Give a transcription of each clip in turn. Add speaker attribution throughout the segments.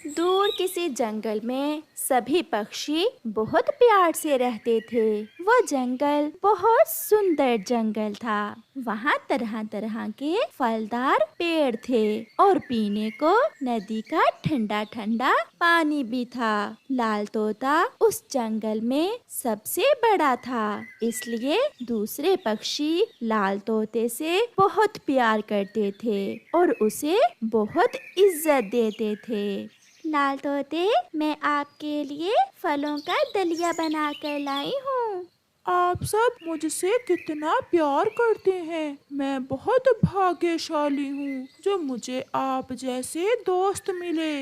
Speaker 1: दूर किसी जंगल में सभी पक्षी बहुत प्यार से रहते थे। वो जंगल बहुत सुंदर जंगल था। वहाँ तरह तरह के फलदार पेड़ थे और पीने को नदी का ठंडा ठंडा पानी भी था। लाल तोता उस जंगल में सबसे बड़ा था, इसलिए दूसरे पक्षी लाल तोते से बहुत प्यार करते थे और उसे बहुत इज्जत देते थे। लाल तोते, मैं आपके लिए फलों का दलिया बना कर लाई हूँ।
Speaker 2: आप सब मुझसे कितना प्यार करते हैं। मैं बहुत भाग्यशाली हूँ जो मुझे आप जैसे दोस्त मिले।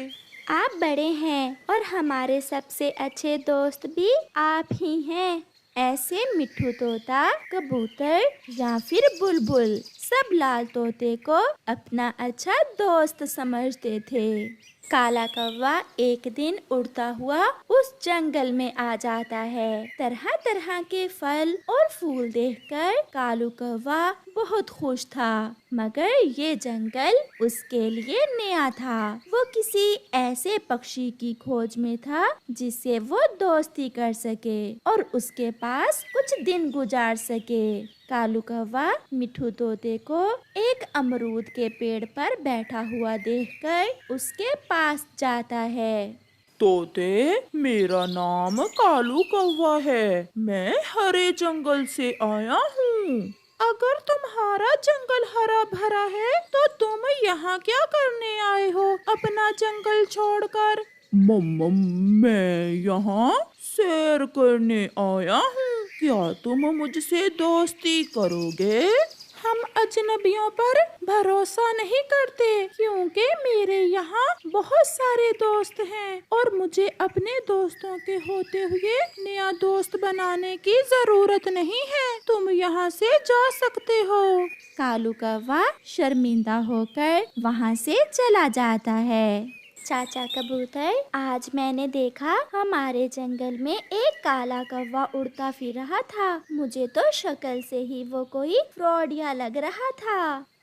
Speaker 1: आप बड़े हैं और हमारे सबसे अच्छे दोस्त भी आप ही हैं। ऐसे मिट्ठू तोता, कबूतर या फिर बुलबुल सब लाल तोते को अपना अच्छा दोस्त समझते थे। काला कौवा एक दिन उड़ता हुआ उस जंगल में आ जाता है। तरह तरह के फल और फूल देखकर कालू कौवा बहुत खुश था, मगर ये जंगल उसके लिए नया था। वो किसी ऐसे पक्षी की खोज में था जिससे वो दोस्ती कर सके और उसके पास कुछ दिन गुजार सके। कालू कौवा मिट्ठू तोते को एक अमरूद के पेड़ पर बैठा हुआ देखकर उसके पास जाता है।
Speaker 2: तोते, मेरा नाम कालू कौवा है। मैं हरे जंगल से आया हूँ। अगर तुम्हारा जंगल हरा भरा है तो तुम यहाँ क्या करने आए हो अपना जंगल छोड़कर? मम्मा, मैं यहाँ सैर करने आया हूँ। क्या तुम मुझसे दोस्ती करोगे? हम अजनबियों पर भरोसा नहीं करते क्योंकि मेरे यहाँ बहुत सारे दोस्त हैं और मुझे अपने दोस्तों के होते हुए नया दोस्त बनाने की जरूरत नहीं है। तुम यहाँ से जा सकते हो।
Speaker 1: कालू कौवा शर्मिंदा होकर वहाँ से चला जाता है। चाचा कबूतर, आज मैंने देखा हमारे जंगल में एक काला कौवा उड़ता फिर रहा था। मुझे तो शक्ल से ही वो कोई फ्रॉडिया लग रहा था।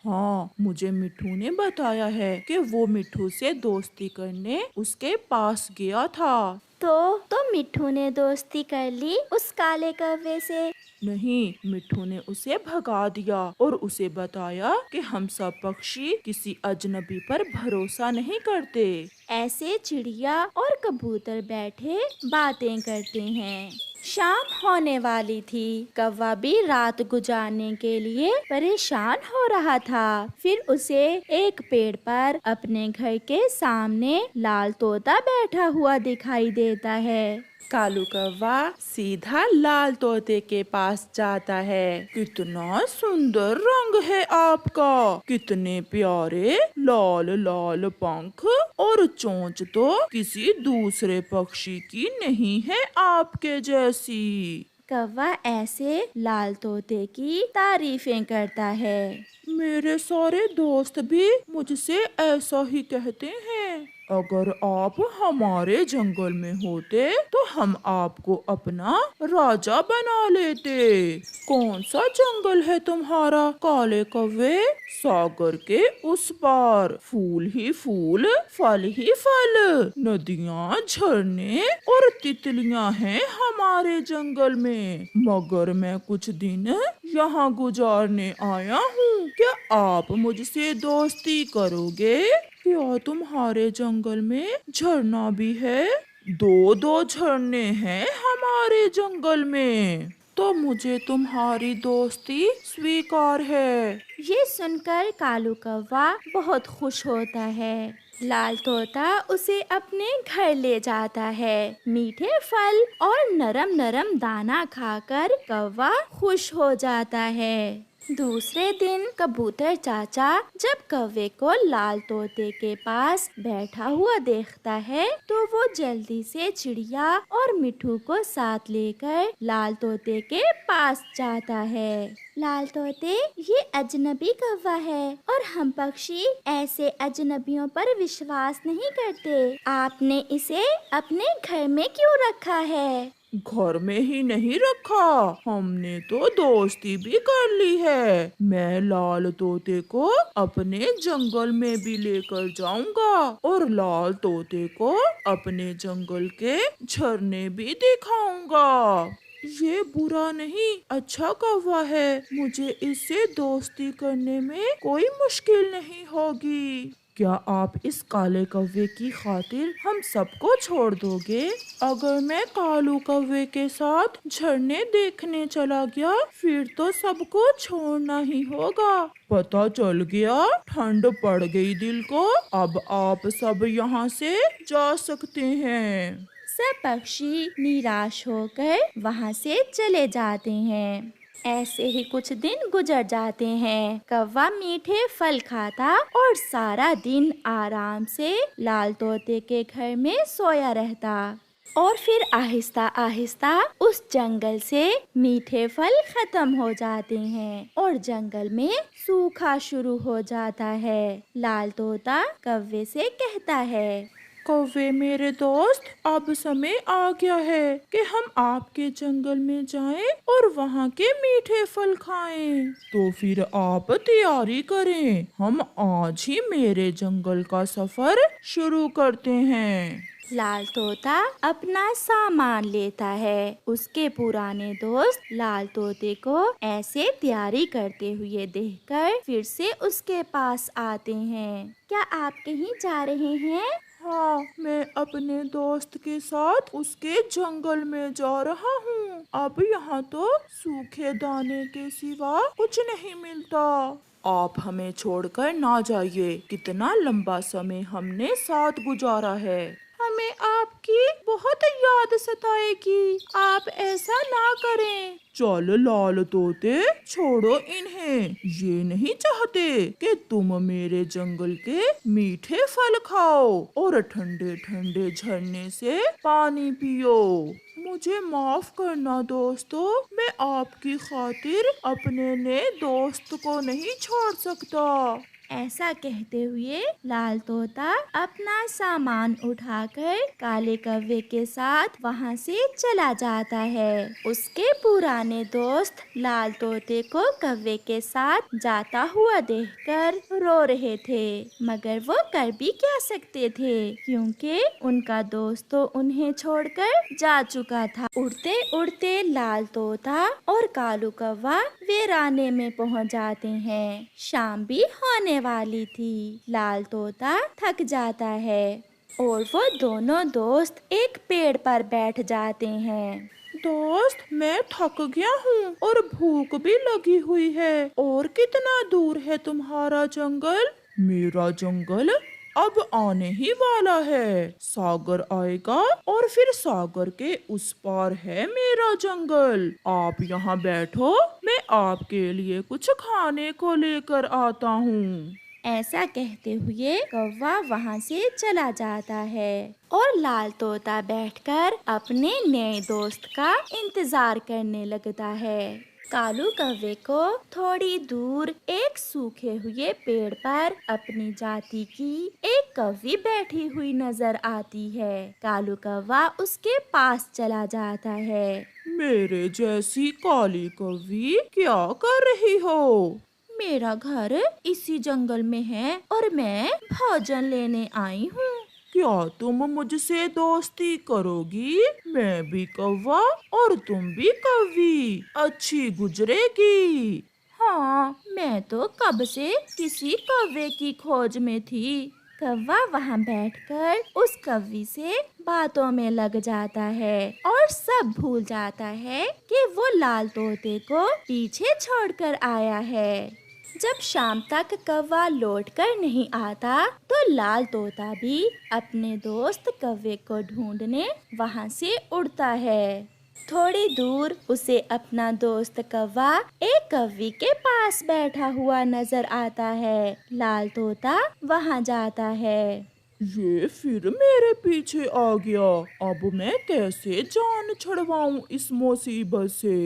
Speaker 2: हाँ, मुझे मिट्ठू ने बताया है कि वो मिट्ठू से दोस्ती करने उसके पास गया था।
Speaker 1: तो मिट्ठू ने दोस्ती कर ली उस काले कौवे से?
Speaker 2: नहीं, मिट्ठू ने उसे भगा दिया और उसे बताया कि हम सब पक्षी किसी अजनबी पर भरोसा नहीं करते।
Speaker 1: ऐसे चिड़िया और कबूतर बैठे बातें करते हैं। शाम होने वाली थी। कौवा भी रात गुजारने के लिए परेशान हो रहा था। फिर उसे एक पेड़ पर अपने घर के सामने लाल तोता बैठा हुआ दिखाई देता है।
Speaker 2: कालू कौवा सीधा लाल तोते के पास जाता है। कितना सुंदर रंग है आपका, कितने प्यारे लाल लाल पंख और चोंच तो किसी दूसरे पक्षी की नहीं है आपके जैसी।
Speaker 1: कौवा ऐसे लाल तोते की तारीफें करता है।
Speaker 2: मेरे सारे दोस्त भी मुझसे ऐसा ही कहते हैं। अगर आप हमारे जंगल में होते तो हम आपको अपना राजा बना लेते। कौन सा जंगल है तुम्हारा काले कौवे? सागर के उस पार फूल ही फूल, फल ही फल, नदियाँ, झरने और तितलियाँ हैं हमारे जंगल में। मगर मैं कुछ दिन यहाँ गुजारने आया हूँ। क्या आप मुझसे दोस्ती करोगे? क्या तुम्हारे जंगल में झरना भी है? दो दो झरने हैं हमारे जंगल में, तो मुझे तुम्हारी दोस्ती स्वीकार है।
Speaker 1: ये सुनकर कालू कौवा बहुत खुश होता है। लाल तोता उसे अपने घर ले जाता है। मीठे फल और नरम नरम दाना खाकर कौवा खुश हो जाता है। दूसरे दिन कबूतर चाचा जब कौवे को लाल तोते के पास बैठा हुआ देखता है तो वो जल्दी से चिड़िया और मिट्ठू को साथ लेकर लाल तोते के पास जाता है। लाल तोते, ये अजनबी कौवा है और हम पक्षी ऐसे अजनबियों पर विश्वास नहीं करते। आपने इसे अपने घर में क्यों रखा है?
Speaker 2: घर में ही नहीं रखा, हमने तो दोस्ती भी कर ली है। मैं लाल तोते को अपने जंगल में भी लेकर जाऊंगा और लाल तोते को अपने जंगल के झरने भी दिखाऊंगा। ये बुरा नहीं, अच्छा कौवा है, मुझे इससे दोस्ती करने में कोई मुश्किल नहीं होगी। क्या आप इस काले कौवे की खातिर हम सबको छोड़ दोगे? अगर मैं कालू कौवे के साथ झरने देखने चला गया फिर तो सबको छोड़ना ही होगा। पता चल गया, ठंड पड़ गई दिल को। अब आप सब यहाँ से जा सकते हैं।
Speaker 1: सब पक्षी निराश होकर वहाँ से चले जाते हैं। ऐसे ही कुछ दिन गुजर जाते हैं। कौवा मीठे फल खाता और सारा दिन आराम से लाल तोते के घर में सोया रहता। और फिर आहिस्ता आहिस्ता उस जंगल से मीठे फल खत्म हो जाते हैं और जंगल में सूखा शुरू हो जाता है। लाल तोता कौवे से कहता है,
Speaker 2: कौवे मेरे दोस्त, अब समय आ गया है कि हम आपके जंगल में जाएं और वहाँ के मीठे फल खाएं। तो फिर आप तैयारी करें, हम आज ही मेरे जंगल का सफर शुरू करते हैं।
Speaker 1: लाल तोता अपना सामान लेता है। उसके पुराने दोस्त लाल तोते को ऐसे तैयारी करते हुए देखकर फिर से उसके पास आते हैं। क्या आप कहीं जा रहे हैं?
Speaker 2: हाँ, मैं अपने दोस्त के साथ उसके जंगल में जा रहा हूँ। अब यहाँ तो सूखे दाने के सिवा कुछ नहीं मिलता। आप हमें छोड़कर ना जाइए, कितना लंबा समय हमने साथ गुजारा है। हमें आपकी बहुत याद सताएगी, आप ऐसा ना करें। चल लाल तोते, छोड़ो इन्हें, ये नहीं चाहते कि तुम मेरे जंगल के मीठे फल खाओ और ठंडे ठंडे झरने से पानी पियो। मुझे माफ करना दोस्तों, मैं आपकी खातिर अपने नए दोस्त को नहीं छोड़ सकता।
Speaker 1: ऐसा कहते हुए लाल तोता अपना सामान उठाकर काले कौवे के साथ वहाँ से चला जाता है। उसके पुराने दोस्त लाल तोते को कौवे के साथ जाता हुआ देखकर रो रहे थे, मगर वो कर भी क्या सकते थे क्योंकि उनका दोस्त तो उन्हें छोड़कर जा चुका था। उड़ते उड़ते लाल तोता और कालू कौवा वीराने में पहुँच जाते हैं। शाम भी होने वाली थी। लाल तोता थक जाता है और वो दोनों दोस्त एक पेड़ पर बैठ जाते हैं।
Speaker 2: दोस्त, मैं थक गया हूँ और भूख भी लगी हुई है। और कितना दूर है तुम्हारा जंगल? मेरा जंगल अब आने ही वाला है। सागर आएगा और फिर सागर के उस पार है मेरा जंगल। आप यहाँ बैठो, मैं आपके लिए कुछ खाने को लेकर आता हूँ।
Speaker 1: ऐसा कहते हुए कौवा वहाँ से चला जाता है और लाल तोता बैठकर अपने नए दोस्त का इंतजार करने लगता है। कालू कौवे को थोड़ी दूर एक सूखे हुए पेड़ पर अपनी जाति की एक कौवी बैठी हुई नजर आती है। कालू कौवा उसके पास चला जाता है।
Speaker 2: मेरे जैसी काली कौवी, क्या कर रही हो?
Speaker 1: मेरा घर इसी जंगल में है और मैं भोजन लेने आई हूँ।
Speaker 2: क्या तुम मुझसे दोस्ती करोगी? मैं भी कौवा और तुम भी कौवी, अच्छी गुजरेगी।
Speaker 1: हाँ, मैं तो कब से किसी कौवे की खोज में थी। कौवा वहाँ बैठकर उस कौवी से बातों में लग जाता है और सब भूल जाता है कि वो लाल तोते को पीछे छोड़कर आया है। जब शाम तक कौवा लौट कर नहीं आता तो लाल तोता भी अपने दोस्त कौवे को ढूंढने वहाँ से उड़ता है। थोड़ी दूर उसे अपना दोस्त कौवा एक कौवी के पास बैठा हुआ नजर आता है। लाल तोता वहाँ जाता है।
Speaker 2: ये फिर मेरे पीछे आ गया, अब मैं कैसे जान छुड़वाऊं इस मुसीबत से।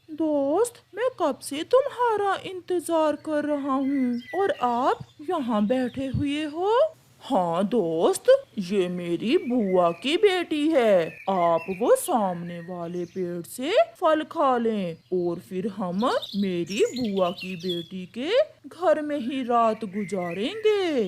Speaker 2: दोस्त, मैं कब से तुम्हारा इंतजार कर रहा हूँ और आप यहाँ बैठे हुए हो। हाँ दोस्त, ये मेरी बुआ की बेटी है। आप वो सामने वाले पेड़ से फल खा लें और फिर हम मेरी बुआ की बेटी के घर में ही रात गुजारेंगे।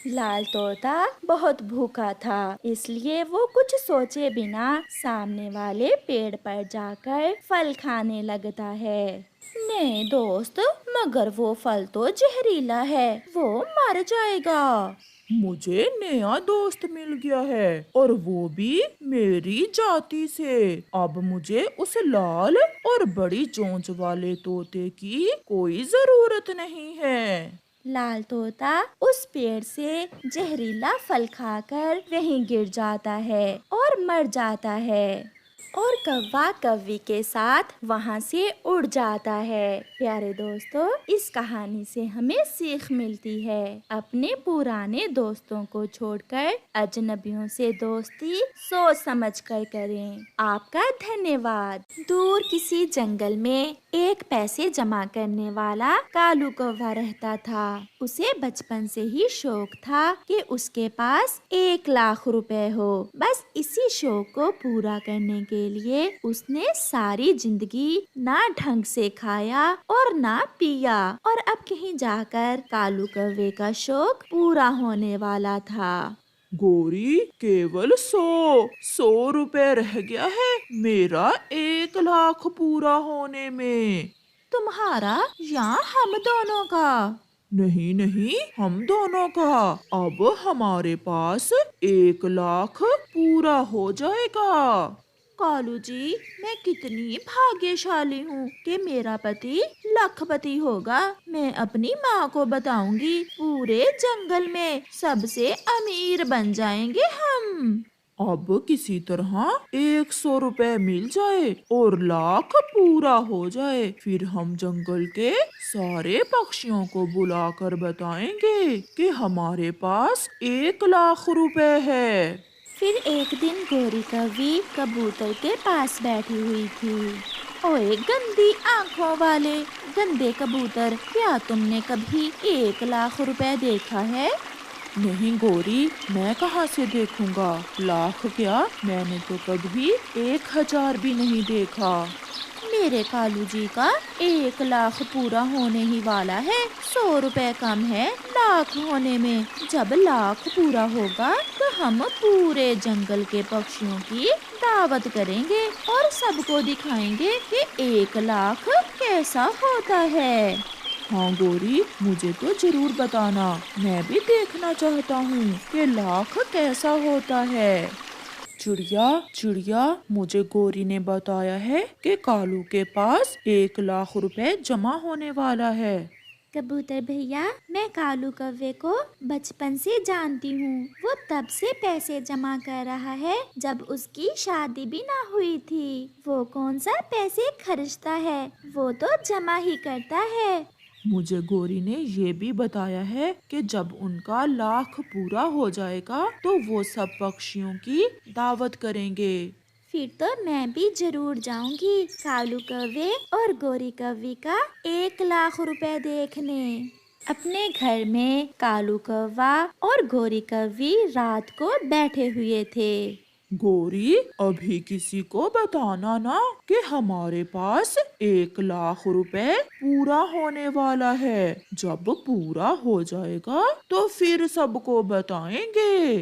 Speaker 1: लाल तोता बहुत भूखा था, इसलिए वो कुछ सोचे बिना सामने वाले पेड़ पर जाकर फल खाने लगता है। नहीं दोस्त, मगर वो फल तो जहरीला है, वो मर जाएगा।
Speaker 2: मुझे नया दोस्त मिल गया है और वो भी मेरी जाति से। अब मुझे उस लाल और बड़ी चोंच वाले तोते की कोई जरूरत नहीं है।
Speaker 1: लाल तोता उस पेड़ से जहरीला फल खाकर वहीं गिर जाता है और मर जाता है। और कौवा कौवी के साथ वहाँ से उड़ जाता है। प्यारे दोस्तों, इस कहानी से हमें सीख मिलती है, अपने पुराने दोस्तों को छोड़कर अजनबियों से दोस्ती सोच समझ कर करें। आपका धन्यवाद। दूर किसी जंगल में एक पैसे जमा करने वाला कालू कौवा रहता था। उसे बचपन से ही शौक था कि उसके पास 1 लाख रुपए हो। बस इसी शौक को पूरा करने के लिए उसने सारी जिंदगी ना ढंग से खाया और ना पिया, और अब कहीं जाकर कालू कौवे का शौक पूरा होने वाला था।
Speaker 2: गोरी, केवल 100 रुपए रह गया है मेरा 1 लाख पूरा होने में।
Speaker 1: तुम्हारा या हम दोनों का?
Speaker 2: नहीं नहीं, हम दोनों का। अब हमारे पास 1 लाख पूरा हो जाएगा।
Speaker 1: कालू जी, मैं कितनी भाग्यशाली हूँ कि मेरा पति लखपति होगा। मैं अपनी माँ को बताऊंगी, पूरे जंगल में सबसे अमीर बन जाएंगे हम।
Speaker 2: अब किसी तरह 100 रुपए मिल जाए और लाख पूरा हो जाए, फिर हम जंगल के सारे पक्षियों को बुलाकर बताएंगे कि हमारे पास 1 लाख रुपए है।
Speaker 1: फिर एक दिन गोरी कौवी कबूतर के पास बैठी हुई थी। ओए गंदी आंखों वाले गंदे कबूतर, क्या तुमने कभी 1 लाख रुपए देखा है?
Speaker 2: नहीं गोरी, मैं कहाँ से देखूंगा। लाख क्या, मैंने तो कभी 1,000 भी नहीं देखा।
Speaker 1: मेरे कालू जी का 1 लाख पूरा होने ही वाला है। 100 रुपए कम है लाख होने में। जब लाख पूरा होगा तो हम पूरे जंगल के पक्षियों की दावत करेंगे और सबको दिखाएंगे कि 1 लाख कैसा होता है।
Speaker 2: हाँ गोरी, मुझे तो जरूर बताना, मैं भी देखना चाहता हूँ कि लाख कैसा होता है। चिड़िया चिड़िया, मुझे गोरी ने बताया है कि कालू के पास 1 लाख रुपए जमा होने वाला है।
Speaker 1: कबूतर भैया, मैं कालू कौवे को बचपन से जानती हूँ। वो तब से पैसे जमा कर रहा है जब उसकी शादी भी ना हुई थी। वो कौन सा पैसे खर्चता है, वो तो जमा ही करता है।
Speaker 2: मुझे गोरी ने ये भी बताया है कि जब उनका लाख पूरा हो जाएगा तो वो सब पक्षियों की दावत करेंगे।
Speaker 1: फिर तो मैं भी जरूर जाऊंगी कालू कौवे और गोरी कौवी का 1 लाख रुपए देखने। अपने घर में कालू कौवा और गोरी कौवी रात को बैठे हुए थे।
Speaker 2: गोरी, अभी किसी को बताना ना कि हमारे पास 1 लाख रुपए पूरा होने वाला है। जब पूरा हो जाएगा तो फिर सबको बताएंगे।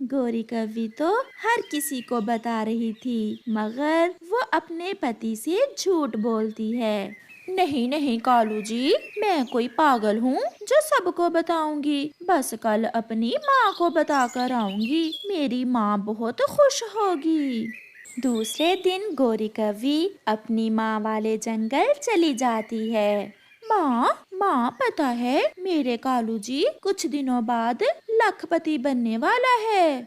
Speaker 1: गोरी कौवी तो हर किसी को बता रही थी, मगर वो अपने पति से झूठ बोलती है। नहीं नहीं कालू जी, मैं कोई पागल हूँ जो सबको बताऊंगी। बस कल अपनी माँ को बताकर आऊंगी, मेरी माँ बहुत खुश होगी। दूसरे दिन गोरी कौवी अपनी माँ वाले जंगल चली जाती है। माँ माँ, पता है मेरे कालू जी कुछ दिनों बाद लखपति बनने वाला है।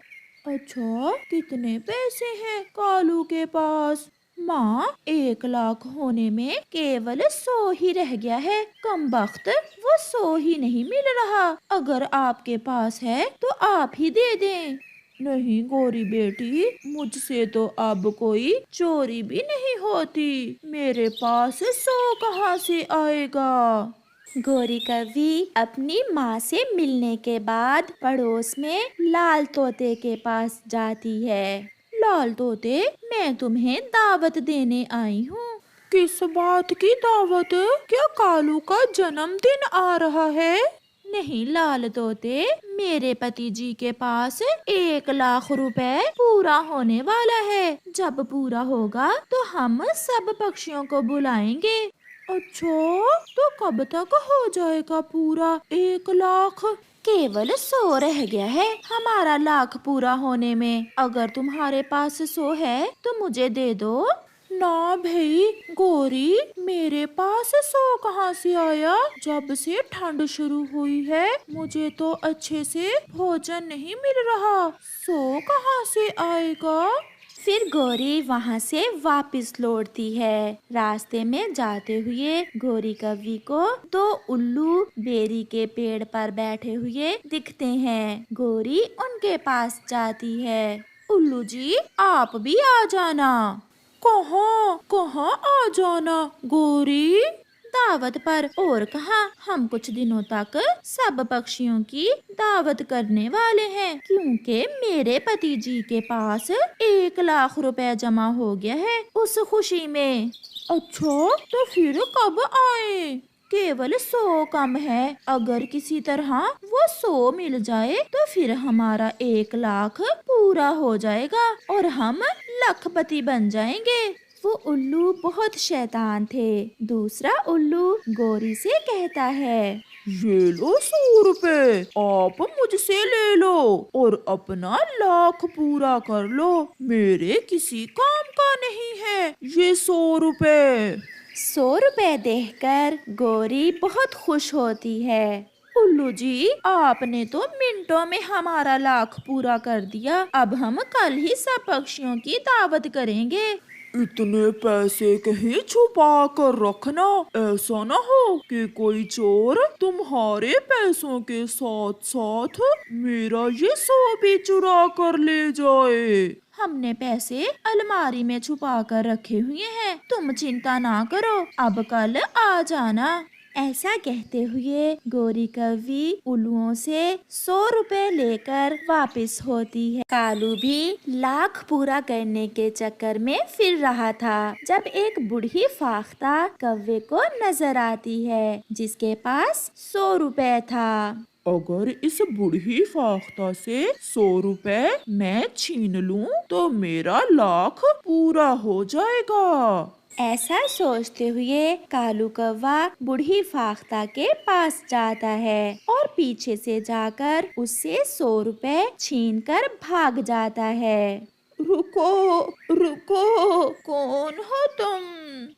Speaker 1: अच्छा, कितने पैसे हैं कालू के पास? माँ, 1 लाख होने में केवल 100 ही रह गया है। कमबख्त, वो 100 ही नहीं मिल रहा। अगर आपके पास है तो आप ही दे दें। नहीं गोरी बेटी, मुझसे तो अब कोई चोरी भी नहीं होती। मेरे पास 100 कहाँ से आएगा? गोरी कौवी अपनी माँ से मिलने के बाद पड़ोस में लाल तोते के पास जाती है। लाल तोते, मैं तुम्हें दावत देने आई हूँ।
Speaker 2: किस बात की दावत? क्या कालू का जन्मदिन आ रहा है?
Speaker 1: नहीं लाल तोते, मेरे पति जी के पास 1 लाख रुपए पूरा होने वाला है। जब पूरा होगा तो हम सब पक्षियों को बुलाएंगे।
Speaker 2: अच्छा, तो कब तक हो जाएगा पूरा 1 लाख?
Speaker 1: केवल 100 रह गया है हमारा लाख पूरा होने में। अगर तुम्हारे पास 100 है तो मुझे दे दो।
Speaker 2: ना भाई गोरी, मेरे पास 100 कहाँ से आया? जब से ठंड शुरू हुई है मुझे तो अच्छे से भोजन नहीं मिल रहा। 100 कहाँ से आएगा?
Speaker 1: फिर गोरी वहाँ से वापस लौटती है। रास्ते में जाते हुए गोरी कौवी को 2 उल्लू बेरी के पेड़ पर बैठे हुए दिखते हैं। गोरी उनके पास जाती है। उल्लू जी, आप भी आ जाना।
Speaker 2: कहाँ कहाँ आ जाना गोरी?
Speaker 1: दावत पर। और कहाँ, हम कुछ दिनों तक सब पक्षियों की दावत करने वाले हैं, क्योंकि मेरे पति जी के पास 1 लाख रुपए जमा हो गया है उस खुशी में।
Speaker 2: अच्छा, तो फिर कब आए?
Speaker 1: केवल 100 कम है। अगर किसी तरह वो 100 मिल जाए तो फिर हमारा 1 लाख पूरा हो जाएगा और हम लखपति बन जाएंगे। वो उल्लू बहुत शैतान थे। दूसरा उल्लू गोरी से कहता है,
Speaker 2: ये लो 100 रुपए, आप मुझसे ले लो और अपना लाख पूरा कर लो। मेरे किसी काम का नहीं है ये 100 रुपए।
Speaker 1: 100 रुपए देखकर गोरी बहुत खुश होती है। उल्लू जी, आपने तो मिनटों में हमारा लाख पूरा कर दिया। अब हम कल ही सब पक्षियों की दावत करेंगे।
Speaker 2: इतने पैसे कहीं छुपा कर रखना, ऐसा न हो कि कोई चोर तुम्हारे पैसों के साथ साथ मेरा ये 100 भी चुरा कर ले जाए।
Speaker 1: हमने पैसे अलमारी में छुपा कर रखे हुए हैं, तुम चिंता ना करो, अब कल आ जाना। ऐसा कहते हुए गोरी कौवी उल्लुओं से 100 रुपए लेकर वापस होती है। कालू भी लाख पूरा करने के चक्कर में फिर रहा था जब एक बूढ़ी फाख्ता कौवे को नजर आती है, जिसके पास 100 रुपए था।
Speaker 2: अगर इस बूढ़ी फाख्ता से 100 रुपए मैं छीन लूं तो मेरा लाख पूरा हो जाएगा।
Speaker 1: ऐसा सोचते हुए कालू कौवा बूढ़ी फाख्ता के पास जाता है और पीछे से जाकर उससे 100 रुपए छीनकर भाग जाता है।
Speaker 2: रुको रुको, कौन हो तुम?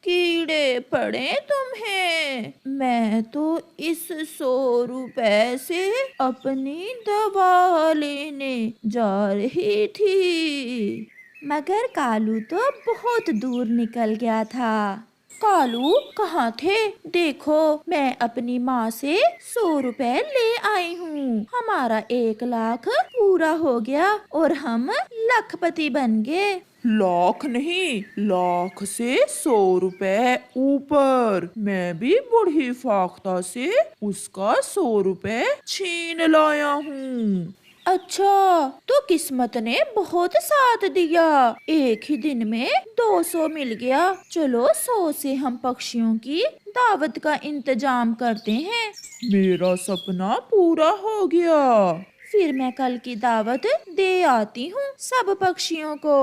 Speaker 2: कीड़े पड़े तुम्हें? मैं तो इस 100 रुपए से अपनी दवा लेने जा रही थी।
Speaker 1: मगर कालू तो बहुत दूर निकल गया था। कालू कहाँ थे? देखो, मैं अपनी माँ से 100 रुपए ले आई हूँ। हमारा 1 लाख पूरा हो गया और हम लखपति बन गए।
Speaker 2: लाख नहीं, लाख से 100 रुपए ऊपर। मैं भी बूढ़ी फाख्ता से उसका 100 रुपए छीन लाया हूँ।
Speaker 1: अच्छा, तो किस्मत ने बहुत साथ दिया। एक ही दिन में 200 मिल गया। चलो 100 से हम पक्षियों की दावत का इंतजाम करते हैं।
Speaker 2: मेरा सपना पूरा हो गया।
Speaker 1: फिर मैं कल की दावत दे आती हूँ सब पक्षियों को।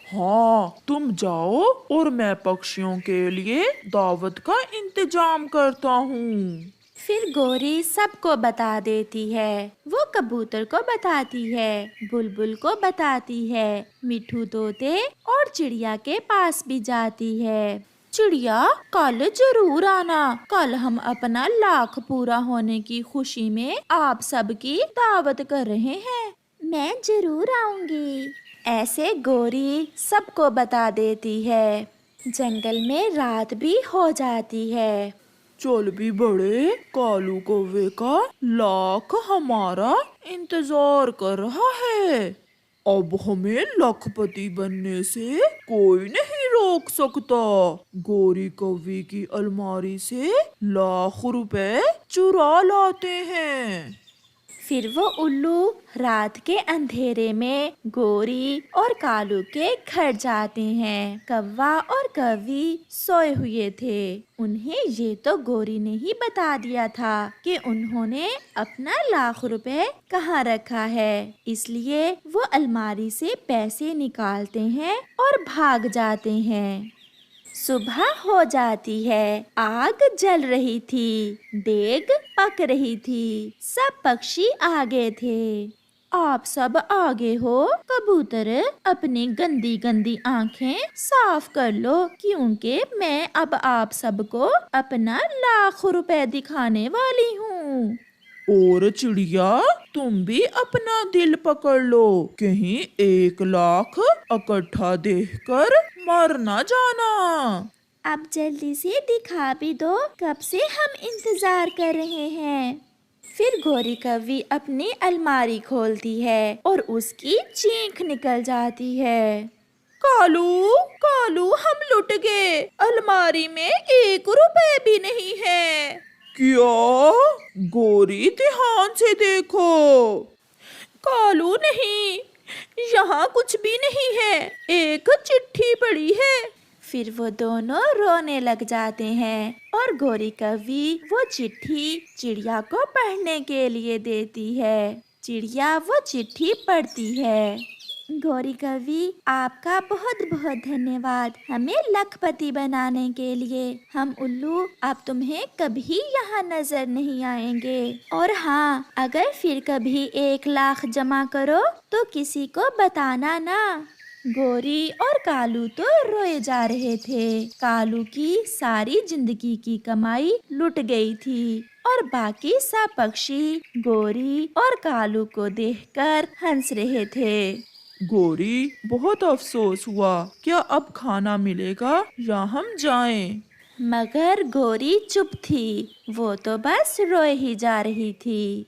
Speaker 2: हाँ, तुम जाओ और मैं पक्षियों के लिए दावत का इंतजाम करता हूँ।
Speaker 1: फिर गोरी सबको बता देती है। वो कबूतर को बताती है, बुलबुल को बताती है, मिठू तोते और चिड़िया के पास भी जाती है। चिड़िया, कल जरूर आना। कल हम अपना लाख पूरा होने की खुशी में आप सबकी दावत कर रहे हैं। मैं जरूर आऊंगी। ऐसे गोरी सबको बता देती है। जंगल में रात भी हो जाती है।
Speaker 2: चल भी बड़े, कालू कौवे का लाख हमारा इंतजार कर रहा है। अब हमें लखपति बनने से कोई नहीं रोक सकता। गोरी कौवी की अलमारी से लाख रुपए चुरा लाते हैं।
Speaker 1: फिर वो उल्लू रात के अंधेरे में गोरी और कालू के घर जाते हैं। कौवा और कौवी सोए हुए थे। उन्हें ये तो गोरी ने ही बता दिया था कि उन्होंने अपना लाख रुपए कहाँ रखा है, इसलिए वो अलमारी से पैसे निकालते हैं और भाग जाते हैं। सुबह हो जाती है। आग जल रही थी, देग पक रही थी, सब पक्षी आगे थे। आप सब आगे हो। कबूतर अपनी गंदी गंदी आंखें साफ कर लो, क्योंकि मैं अब आप सबको अपना लाख रुपए दिखाने वाली हूँ।
Speaker 2: और चिड़िया, तुम भी अपना दिल पकड़ लो, कहीं 1 लाख इकट्ठा देखकर मर न जाना।
Speaker 1: अब जल्दी से दिखा भी दो, कब से हम इंतजार कर रहे हैं। फिर गोरी कौवी अपनी अलमारी खोलती है और उसकी चीख निकल जाती है। कालू, कालू, हम लुट गए। अलमारी में 1 रुपए भी नहीं है।
Speaker 2: क्या? गोरी, ध्यान से देखो।
Speaker 1: कालू, नहीं, यहाँ कुछ भी नहीं है, एक चिट्ठी पड़ी है। फिर वो दोनों रोने लग जाते हैं और गोरी कौवी वो चिट्ठी चिड़िया को पढ़ने के लिए देती है। चिड़िया वो चिट्ठी पढ़ती है। गोरी कौवी, आपका बहुत बहुत धन्यवाद हमें लखपति बनाने के लिए। हम उल्लू अब तुम्हें कभी यहाँ नजर नहीं आएंगे। और हाँ, अगर फिर कभी 1 लाख जमा करो तो किसी को बताना ना। गोरी और कालू तो रोए जा रहे थे। कालू की सारी जिंदगी की कमाई लुट गई थी और बाकी सब पक्षी गोरी और कालू को देखकर हंस रहे थे।
Speaker 2: गोरी, बहुत अफसोस हुआ। क्या अब खाना मिलेगा या हम जाएं?
Speaker 1: मगर गोरी चुप थी, वो तो बस रोए ही जा रही थी।